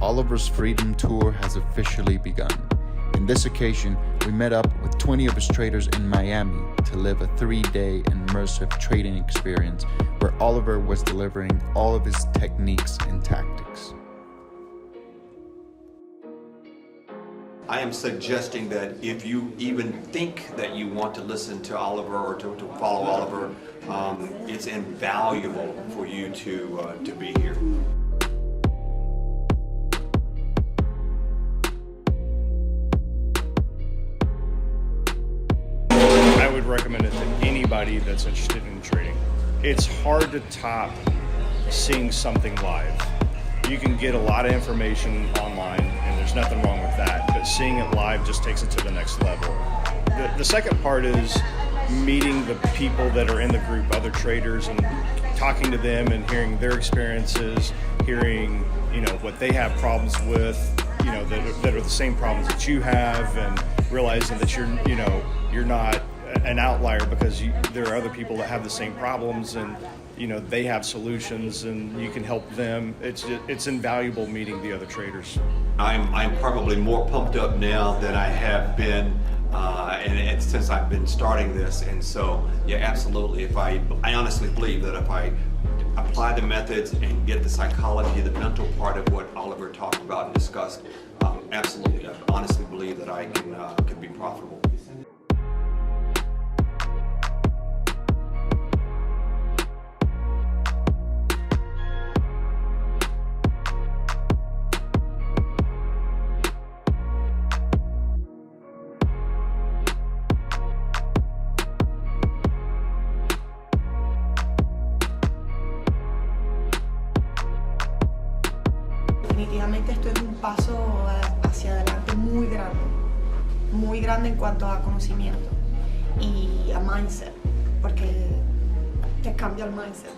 Oliver's Freedom Tour has officially begun. In this occasion, we met up with 20 of his traders in Miami to live a 3-day immersive trading experience where Oliver was delivering all of his techniques and tactics. I am suggesting that if you even think that you want to listen to Oliver or to follow Oliver, it's invaluable for you to be here. I would recommend it to anybody that's interested in trading. It's hard to top seeing something live. You can get a lot of information online, and there's nothing wrong with that, but seeing it live just takes it to the next level. The second part is meeting the people that are in the group, other traders, and talking to them and hearing their experiences, hearing what they have problems with, that are the same problems that you have, and realizing that you're not an outlier because there are other people that have the same problems, and they have solutions and you can help them. It's invaluable meeting the other traders. I'm probably more pumped up now than I have been and since I've been starting this, and so yeah, absolutely. I honestly believe that if I apply the methods and get the psychology, the mental part of what Oliver talked about and discussed, absolutely, I honestly believe that I can be profitable. Definitivamente esto es un paso hacia adelante muy grande en cuanto a conocimiento y a mindset, porque te cambia el mindset.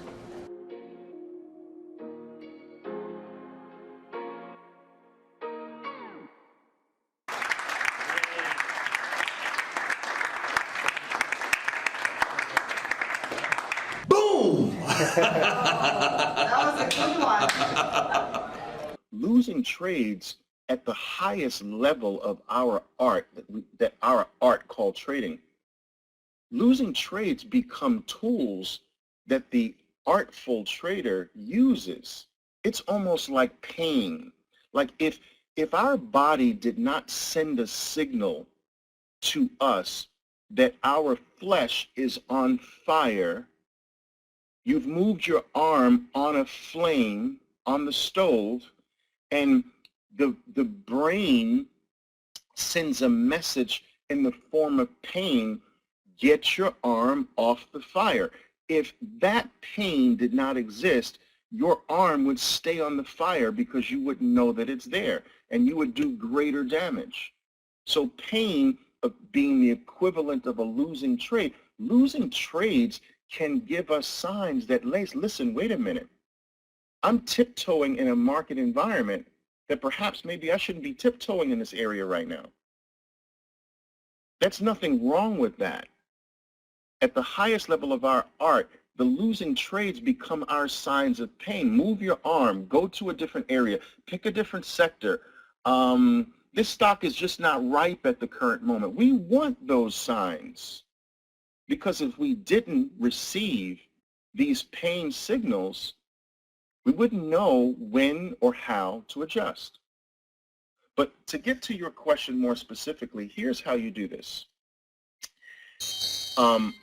Boom! That was a good one. Losing trades at the highest level of our art, that our art called trading, losing trades become tools that the artful trader uses. It's almost like pain. Like if our body did not send a signal to us that our flesh is on fire, you've moved your arm on a flame on the stove, and the brain sends a message in the form of pain, get your arm off the fire. If that pain did not exist, your arm would stay on the fire because you wouldn't know that it's there, and you would do greater damage. So pain being the equivalent of a losing trade, losing trades can give us signs that, listen, wait a minute. I'm tiptoeing in a market environment that perhaps maybe I shouldn't be tiptoeing in this area right now. That's nothing wrong with that. At the highest level of our art, the losing trades become our signs of pain. Move your arm, go to a different area, pick a different sector. This stock is just not ripe at the current moment. We want those signs, because if we didn't receive these pain signals, we wouldn't know when or how to adjust. But to get to your question more specifically, here's how you do this.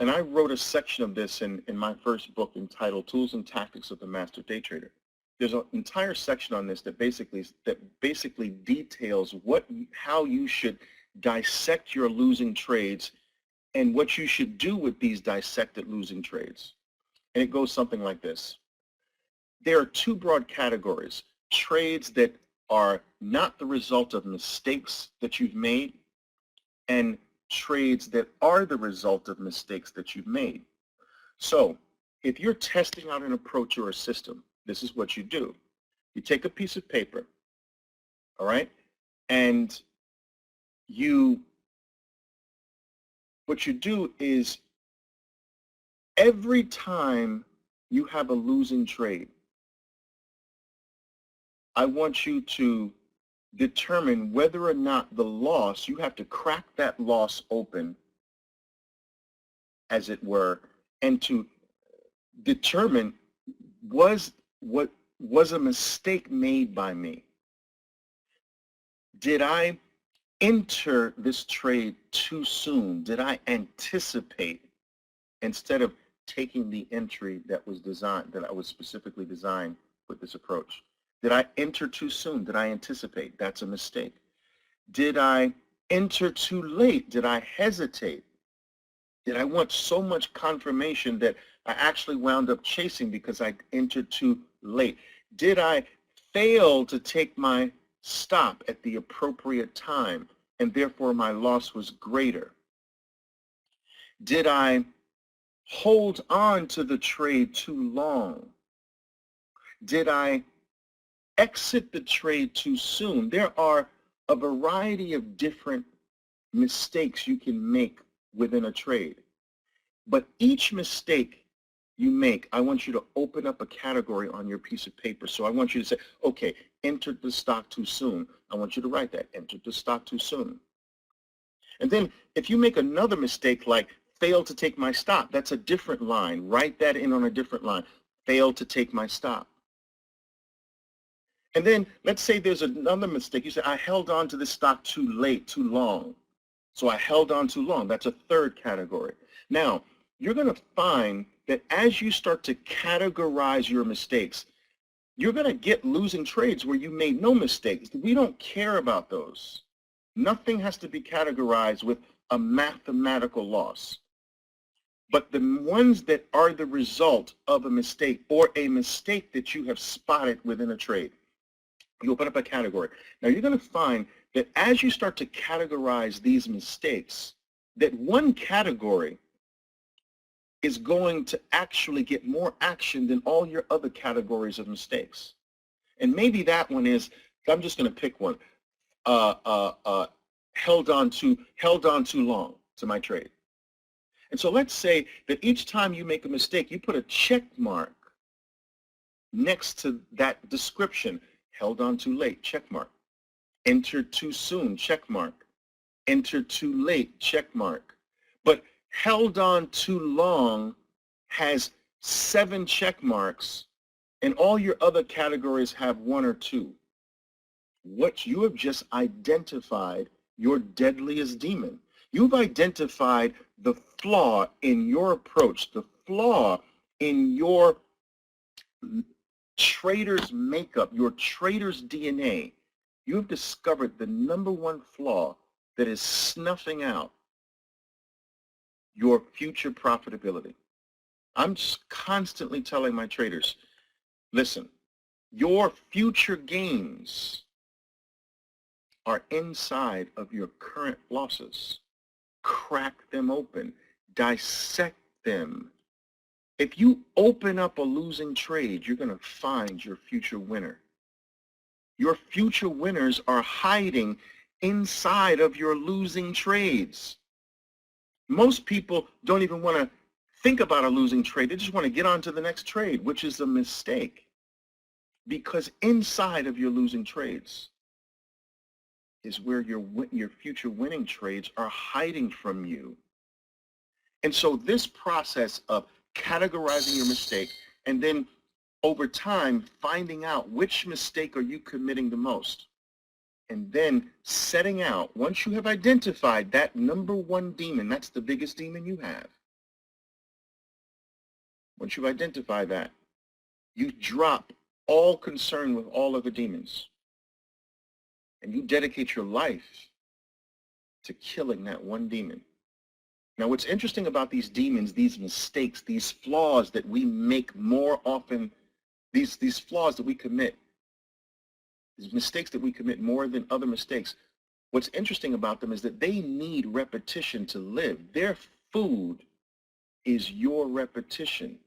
And I wrote a section of this in my first book entitled Tools and Tactics of the Master Day Trader. There's an entire section on this that basically details how you should dissect your losing trades and what you should do with these dissected losing trades. And it goes something like this. There are two broad categories: trades that are not the result of mistakes that you've made, and trades that are the result of mistakes that you've made. So if you're testing out an approach or a system, this is what you do. You take a piece of paper, all right, and what you do is every time you have a losing trade, I want you to determine whether or not the loss, you have to crack that loss open, as it were, and to determine was a mistake made by me. Did I enter this trade too soon? Did I anticipate instead of taking the entry that was designed, that I was specifically designed with this approach? Did I enter too soon? Did I anticipate? That's a mistake. Did I enter too late? Did I hesitate? Did I want so much confirmation that I actually wound up chasing because I entered too late? Did I fail to take my stop at the appropriate time and therefore my loss was greater? Did I hold on to the trade too long? Did I exit the trade too soon? There are a variety of different mistakes you can make within a trade. But each mistake you make, I want you to open up a category on your piece of paper. So I want you to say, okay, entered the stock too soon. I want you to write that, entered the stock too soon. And then if you make another mistake like failed to take my stop, that's a different line. Write that in on a different line, failed to take my stop. And then let's say there's another mistake. You say, I held on to this stock too late, too long. So I held on too long. That's a third category. Now, you're going to find that as you start to categorize your mistakes, you're going to get losing trades where you made no mistakes. We don't care about those. Nothing has to be categorized with a mathematical loss. But the ones that are the result of a mistake or a mistake that you have spotted within a trade, you open up a category. Now you're going to find that as you start to categorize these mistakes, that one category is going to actually get more action than all your other categories of mistakes. And maybe that one is, I'm just going to pick one, held on too long to my trade. And so let's say that each time you make a mistake, you put a check mark next to that description. Held on too late, check mark. Entered too soon, check mark. Entered too late, check mark. But held on too long has 7 check marks, and all your other categories have 1 or 2. What you have just identified your deadliest demon. You've identified the flaw in your approach, the flaw in your trader's makeup, your trader's DNA. You've discovered the #1 flaw that is snuffing out your future profitability. I'm just constantly telling my traders, listen, your future gains are inside of your current losses. Crack them open, dissect them. If you open up a losing trade, you're going to find your future winner. Your future winners are hiding inside of your losing trades. Most people don't even want to think about a losing trade. They just want to get on to the next trade, which is a mistake. Because inside of your losing trades is where your future winning trades are hiding from you. And so this process of categorizing your mistake and then over time finding out which mistake are you committing the most, and then setting out, once you have identified that #1 demon, that's the biggest demon you have. Once you identify that, you drop all concern with all other demons, and you dedicate your life to killing that one demon. Now, what's interesting about these demons, these mistakes, these flaws that we make more often, these flaws that we commit, these mistakes that we commit more than other mistakes, what's interesting about them is that they need repetition to live. Their food is your repetition.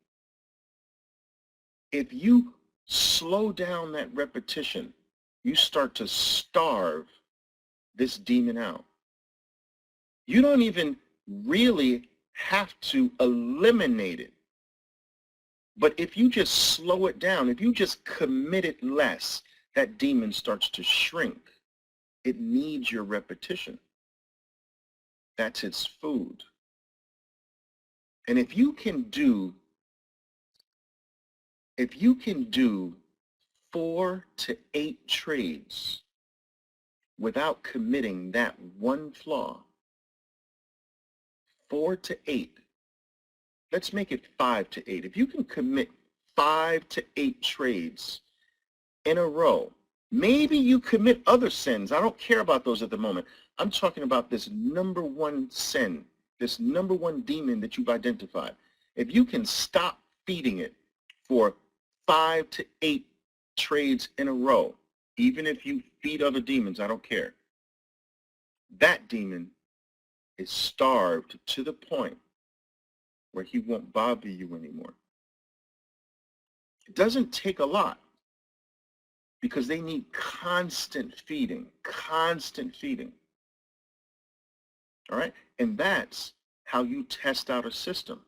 If you slow down that repetition, you start to starve this demon out. You don't even really have to eliminate it. But if you just slow it down, if you just commit it less, that demon starts to shrink. It needs your repetition. That's its food. And if you can do 4 to 8 trades without committing that one flaw, 4 to 8, let's make it 5 to 8. If you can commit 5 to 8 trades in a row, maybe you commit other sins. I don't care about those at the moment. I'm talking about this number one sin, this number one demon that you've identified. If you can stop feeding it for 5 to 8 trades in a row, even if you feed other demons, I don't care. That demon is starved to the point where he won't bother you anymore. It doesn't take a lot because they need constant feeding, constant feeding. All right? And that's how you test out a system.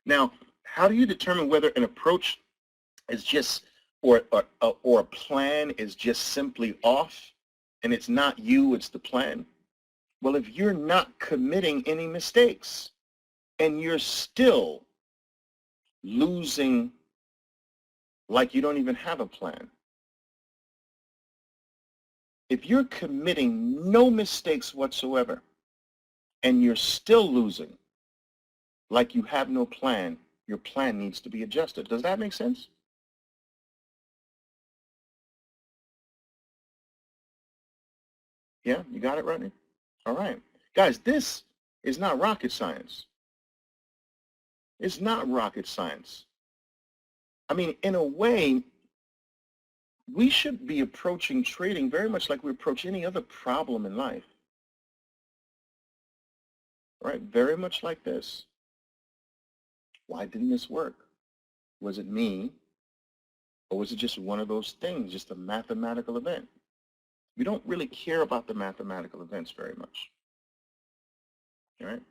Now, how do you determine whether an approach is just, or a plan is just simply off and it's not you, it's the plan? Well, if you're not committing any mistakes and you're still losing like you don't even have a plan, if you're committing no mistakes whatsoever and you're still losing like you have no plan, your plan needs to be adjusted. Does that make sense? Yeah, you got it, Rodney? All right. Guys, this is not rocket science. It's not rocket science. I mean, in a way, we should be approaching trading very much like we approach any other problem in life. All right, very much like this. Why didn't this work? Was it me? Or was it just one of those things, just a mathematical event? We don't really care about the mathematical events very much. All right?